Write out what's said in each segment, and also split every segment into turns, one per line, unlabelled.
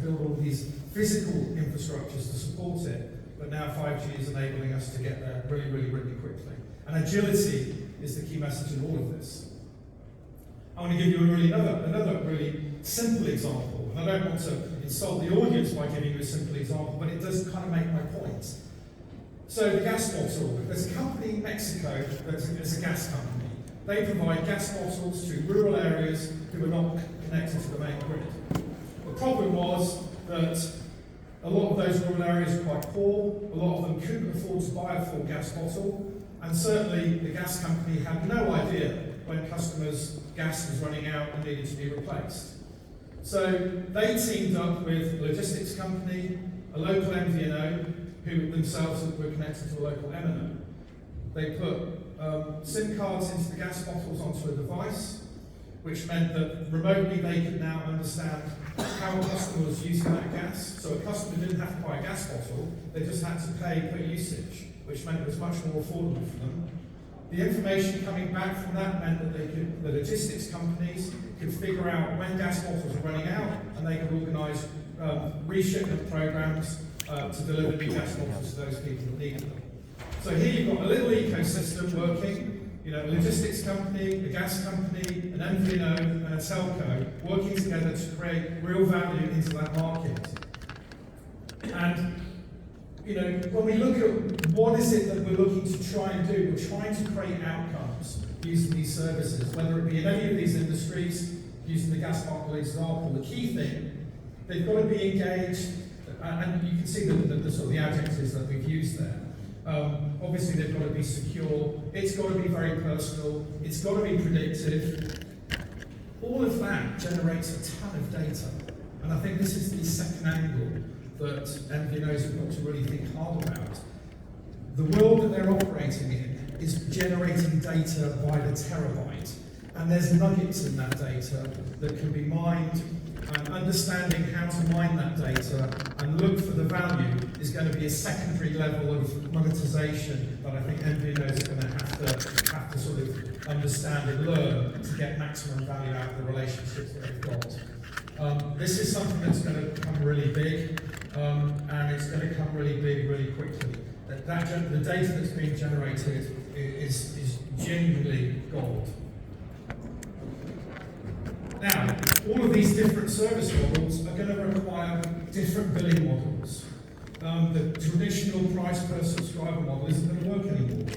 build all these physical infrastructures to support it, but now 5G is enabling us to get there really, really, really quickly. And agility is the key message in all of this. I want to give you another really simple example, and I don't want to insult the audience by giving you a simple example, but it does kind of make my point. So the gas bottle, there's a company in Mexico that's a gas company. They provide gas bottles to rural areas who are not connected to the main grid. The problem was that a lot of those rural areas are quite poor, a lot of them couldn't afford to buy a full gas bottle, and certainly the gas company had no idea when customers' gas was running out and needed to be replaced. So they teamed up with a logistics company, a local MVNO, who themselves were connected to a local MNO. They put SIM cards into the gas bottles onto a device, which meant that remotely they could now understand how a customer was using that gas. So a customer didn't have to buy a gas bottle, they just had to pay per usage, which meant it was much more affordable for them. The information coming back from that meant that the logistics companies could figure out when gas bottles were running out, and they could organise reshipment programs to deliver new gas bottles to those people that needed them. So here you've got a little ecosystem working, a logistics company, a gas company, an MVNO, and a telco working together to create real value into that market. And when we look at what is it that we're looking to try and do, we're trying to create outcomes using these services, whether it be in any of these industries, using the gas bottle example. The key thing, they've got to be engaged, and you can see the sort of the adjectives that we've used there. Obviously they've got to be secure, it's got to be very personal, it's got to be predictive. All of that generates a ton of data, and I think this is the second angle that MVNOs have got to really think hard about. The world that they're operating in is generating data by the terabyte, and there's nuggets in that data that can be mined, and understanding how to mine that data and look for the value is going to be a secondary level of monetization that I think MVNOs are going to have to sort of understand and learn to get maximum value out of the relationships that they've got. This is something that's going to become really big, and it's going to come really big really quickly. The data that's being generated is genuinely gold. Now, all of these different service models are going to require different billing models. The traditional price per subscriber model isn't going to work anymore.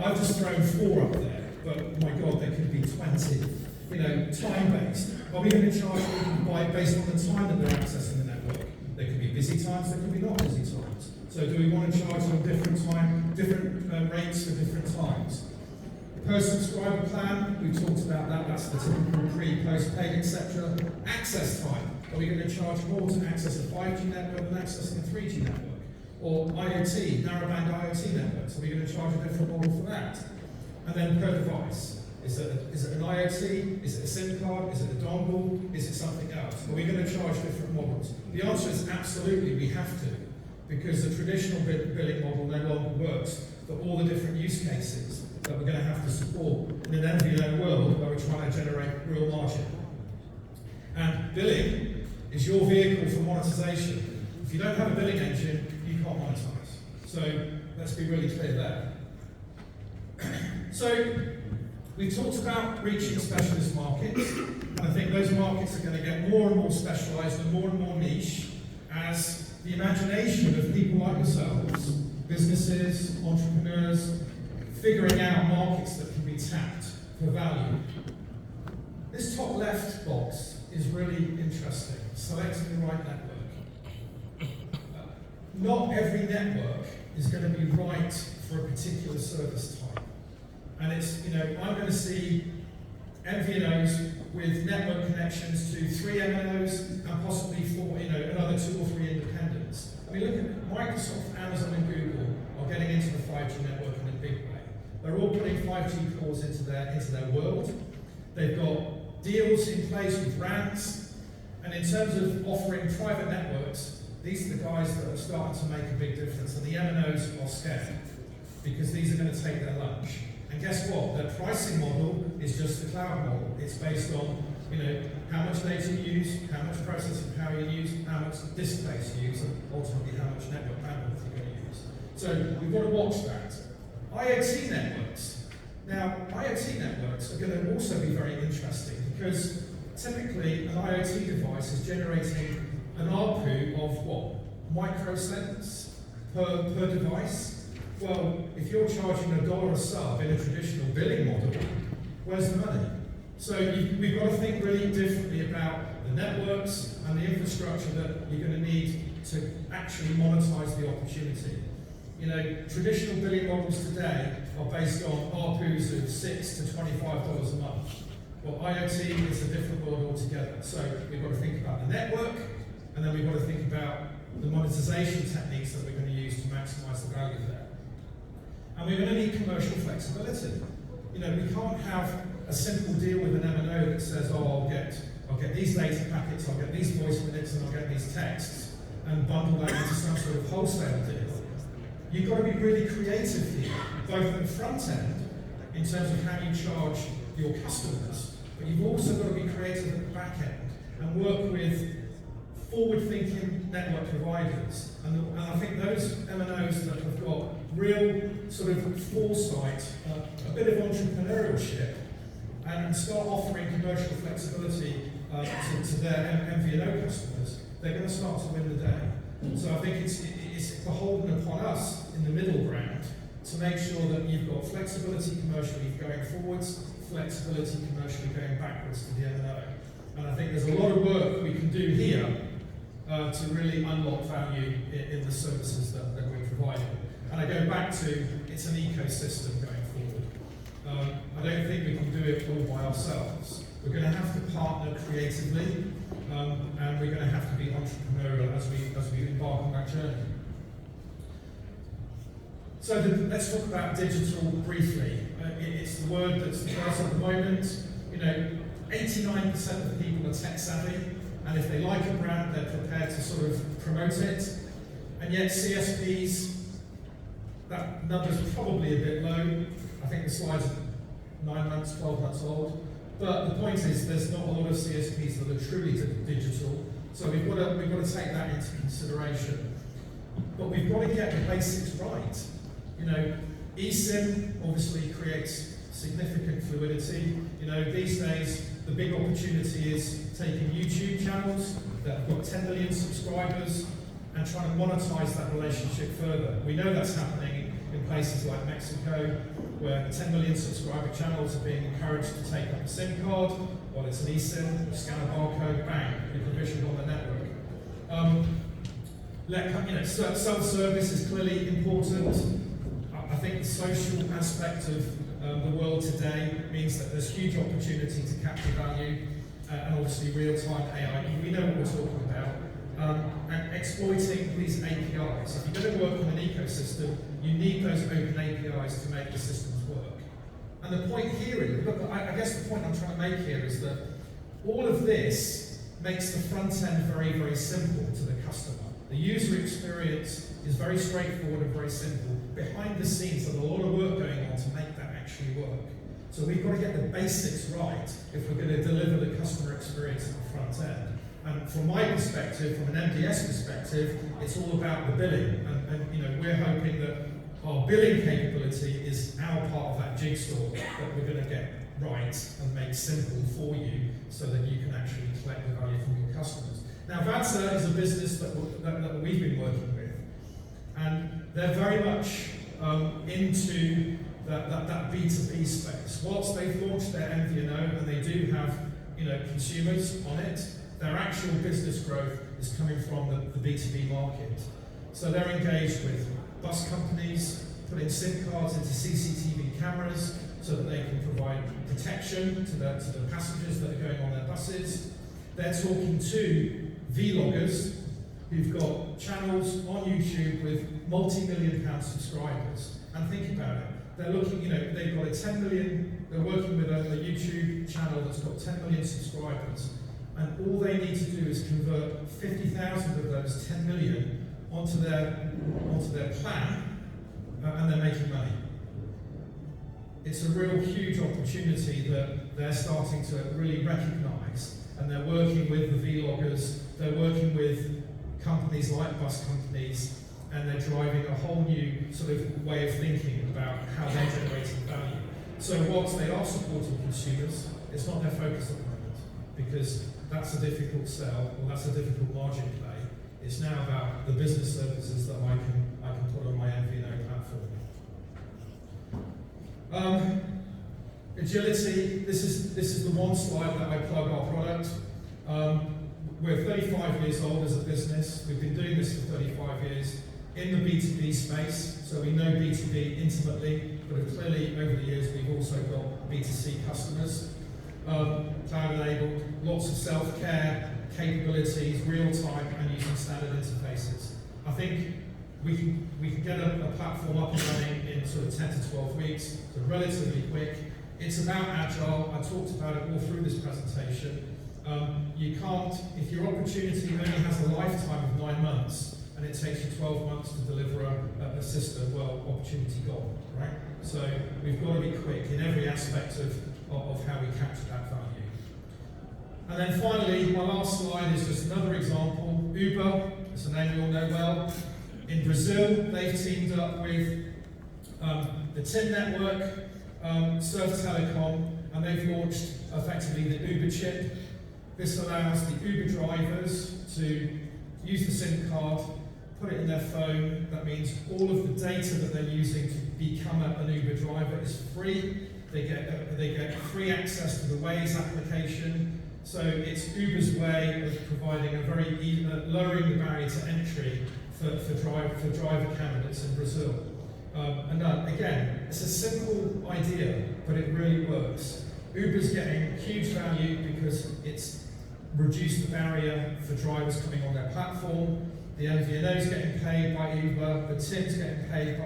I've just thrown 4 up there, but my God, there could be 20. Time-based. Are we going to charge people based on the time that they're accessing the network? There could be busy times, there could be not busy times. So do we want to charge on different rates for different times? Per subscriber plan, we talked about that, that's the typical pre, post-paid, etc. Access time, are we going to charge more to access a 5G network than accessing a 3G network? Or IoT, narrowband IoT networks, are we going to charge a different model for that? And then per device, is it an IoT, is it a SIM card, is it a dongle, is it something else? Are we going to charge different models? The answer is absolutely we have to, because the traditional billing model no longer works for all the different use cases that we're going to have to support in an MVNO world where we're trying to generate real margin. And billing is your vehicle for monetization. If you don't have a billing engine, you can't monetize. So let's be really clear there. So we talked about reaching specialist markets, and I think those markets are going to get more and more specialized and more niche as the imagination of people like yourselves, businesses, entrepreneurs, figuring out markets that can be tapped for value. This top left box is really interesting, selecting the right network. Not every network is going to be right for a particular service type. And it's, I'm going to see MVNOs with network connections to 3 MNOs and possibly 4, another 2 or 3 independents. I mean, look at Microsoft, Amazon, and Google are getting into the 5G network in a big way. They're all putting 5G cores into their world. They've got deals in place with brands, and in terms of offering private networks, these are the guys that are starting to make a big difference, and the MNOs are scared because these are going to take their lunch. And guess what? Their pricing model is just the cloud model. It's based on, how much data you use, how much processing power you use, how much disk space you use, and ultimately how much network bandwidth you're going to use. So we've got to watch that. IoT networks. Now, IoT networks are going to also be very interesting because typically an IoT device is generating an ARPU of what? Microcents per device. Well, if you're charging $1 a sub in a traditional billing model, where's the money? So we've got to think really differently about the networks and the infrastructure that you're going to need to actually monetize the opportunity. You know, traditional billing models today are based on ARPUs of $6 to $25 a month. Well, IoT is a different world altogether. So we've got to think about the network, and then we've got to think about the monetization techniques that we're going to use to maximize the value there. And we're going to need commercial flexibility. You know, we can't have a simple deal with an MNO that says, oh, I'll get these data packets, I'll get these voice minutes, and I'll get these texts, and bundle that into some sort of wholesale deal. You've got to be really creative here, both at the front end, in terms of how you charge your customers, but you've also got to be creative at the back end and work with forward-thinking network providers. And I think those MNOs that have got real sort of foresight, a bit of entrepreneurship, and start offering commercial flexibility to their MVNO customers, they're going to start to win the day. So I think it's beholden upon us in the middle ground to make sure that you've got flexibility commercially going forwards, flexibility commercially going backwards to the MNO. And I think there's a lot of work we can do here to really unlock value in the services that we're providing. And I go back to, it's an ecosystem going forward. I don't think we can do it all by ourselves. We're going to have to partner creatively, and we're going to have to be entrepreneurial as we embark on that journey. So let's talk about digital briefly. It's the word that's the buzz at the moment. You know, 89% of the people are tech savvy, and if they like a brand, they're prepared to sort of promote it. And yet CSPs, that number's probably a bit low. I think the slide's 9 months, 12 months old. But the point is, there's not a lot of CSPs that are truly digital, so we've got to take that into consideration. But we've got to get the basics right. You know, eSIM obviously creates significant fluidity. You know, these days the big opportunity is taking YouTube channels that have got 10 million subscribers and trying to monetize that relationship further. We know that's happening in places like Mexico, where 10 million subscriber channels are being encouraged to take up a SIM card. Well, it's an eSIM, you scan a barcode, bang, you're provisioned on the network. Self-service is clearly important. I think the social aspect of the world today means that there's huge opportunity to capture value, and obviously real-time AI. We know what we're talking about. And exploiting these APIs. If you're going to work on an ecosystem, you need those open APIs to make the systems work. And the point here is, look, I guess the point I'm trying to make here is that all of this makes the front end very, very simple to the customer. The user experience is very straightforward and very simple. Behind the scenes, there's a lot of work going on to make that actually work. So we've got to get the basics right if we're going to deliver the customer experience at the front end. And from my perspective, from an MDS perspective, it's all about the billing. And you know, we're hoping that our billing capability is our part of that jigsaw that we're going to get right and make simple for you so that you can actually collect the value from your customers. Now, Vadza is a business that we've been working with, and they're very much into that B2B space. Whilst they've launched their MVNO and they do have, you know, consumers on it, their actual business growth is coming from the B2B market. So they're engaged with bus companies, putting SIM cards into CCTV cameras so that they can provide protection to the passengers that are going on their buses. They're talking to vloggers who've got channels on YouTube with multi-million-pound subscribers. And think about it. They're looking, you know, they've got a 10 million, they're working with a YouTube channel that's got 10 million subscribers. And all they need to do is convert 50,000 of those 10 million onto their plan, and they're making money. It's a real huge opportunity that they're starting to really recognise and they're working with the vloggers, they're working with companies like bus companies, and they're driving a whole new sort of way of thinking about how they're generating value. So whilst they are supporting consumers, it's not their focus at the moment, because that's a difficult sell, or that's a difficult margin play. It's now about the business services that I can put on my MVNO platform. Agility, this is the one slide that I plug our product. We're 35 years old as a business. We've been doing this for 35 years in the B2B space, so we know B2B intimately, but clearly over the years we've also got B2C customers. Cloud-enabled, lots of self-care capabilities, real-time, and using standard interfaces. I think we can get a platform up and running in sort of 10 to 12 weeks, so relatively quick. It's about agile. I talked about it all through this presentation. You can't, if your opportunity only has a lifetime of 9 months and it takes you 12 months to deliver a system, well, opportunity gone, right? So we've got to be quick in every aspect of how we capture that value. And then finally, my last slide is just another example. Uber, it's a name we all know well. In Brazil, they've teamed up with the TIM network, Surf Telecom, and they've launched effectively the Uber chip. This allows the Uber drivers to use the SIM card, put it in their phone. That means all of the data that they're using to become an Uber driver is free. They get free access to the Waze application. So it's Uber's way of providing a very lowering the barrier to entry for driver candidates in Brazil. And again, it's a simple idea, but it really works. Uber's getting huge value because it's reduced the barrier for drivers coming on their platform. The MVNO's getting paid by Uber, the TIM's getting paid by,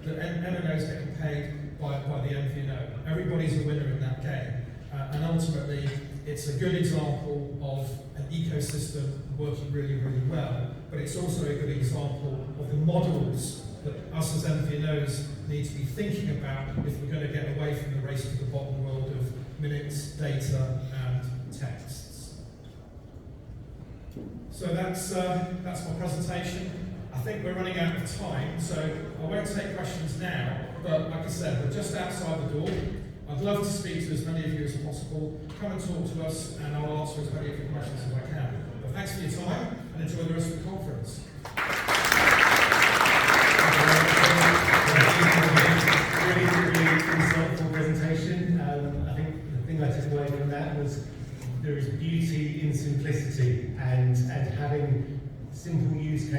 the MNO's getting paid by the MVNO. Everybody's a winner in that game. And ultimately, it's a good example of an ecosystem working really, really well, but it's also a good example of the models that us as MVNOs need to be thinking about if we're going to get away from the race to the bottom world of minutes, data, and texts. So that's my presentation. I think we're running out of time, so I won't take questions now, but like I said, we're just outside the door. I'd love to speak to as many of you as possible. Come and talk to us, and I'll answer as many of your questions as I can. But thanks for your time, and enjoy the rest of the conference.
Really insightful presentation. I think the thing I took away from that was there is beauty in simplicity and having simple use cases.